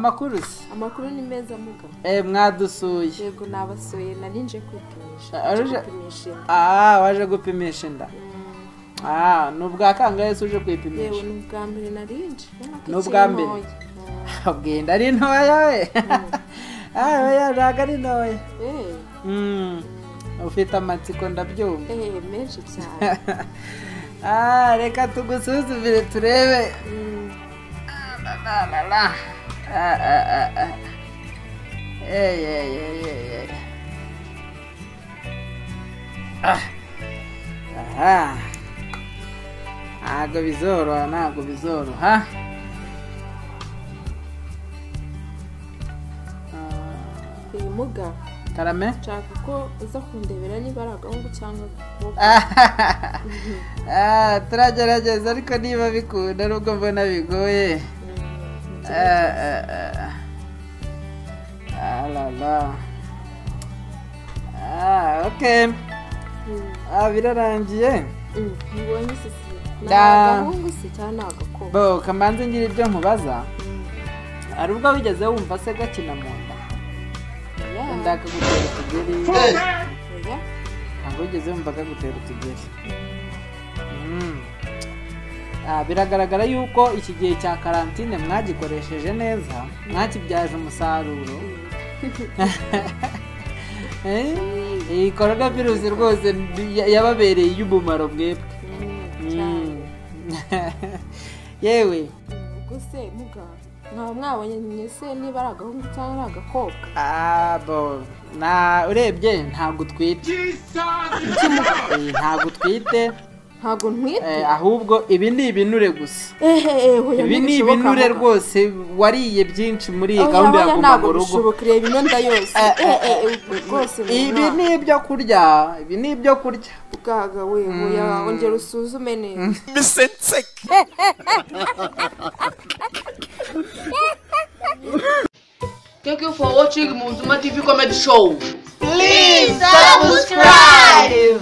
amakuru se amakuru ni meza muga mwadusuye yego nabasuye narinje kwipimisha waje gupimisha inda nubwa kangahe uje kwipimisha yewe nubwa mbere narinje nubwa mbere ubwenda ari ntoya we oya ntago ari ntoya ufite amatsiko ndabyumva menshi cyane reka tugusuzumire turebe ntabwo bizoroha muga karame nshaka ko uza kundebera niba ari agahungu cyangwa turagerageza ariko niba bikunda nubwo mbona bigoye okay birarangiye mbonye sisi agahungu se cyangwa agakobwa kamanze ngira ibyo nkubaza hari ubwo wigeze wumva se gakina mu nda ndakagutera utugeri ntabwo wigeze wumva kagutera utugeri biragaragara yuko iki gihe cya karantine mwagikoresheje neza mwakibyaje umusaruro iyi korona virusi rwose yababereye iy'umumaro mwebwe yewe gusa muga nkaba mwabonye se niba ari agahungu cyangwa ari agakobwa urebye ntabwo utwite ntabwo utwite ntabwo ntwite ahubwo ibi ni ibinure gusa ibi ni ibinure rwose wariye byinshi muri iyi gahunda ya guma mu rugo reba ino nda yose ibi ni ibyo kurya ugaga we wongera usuzume neza Thank you for watching Muzuma TV Comedy Show. Please subscribe.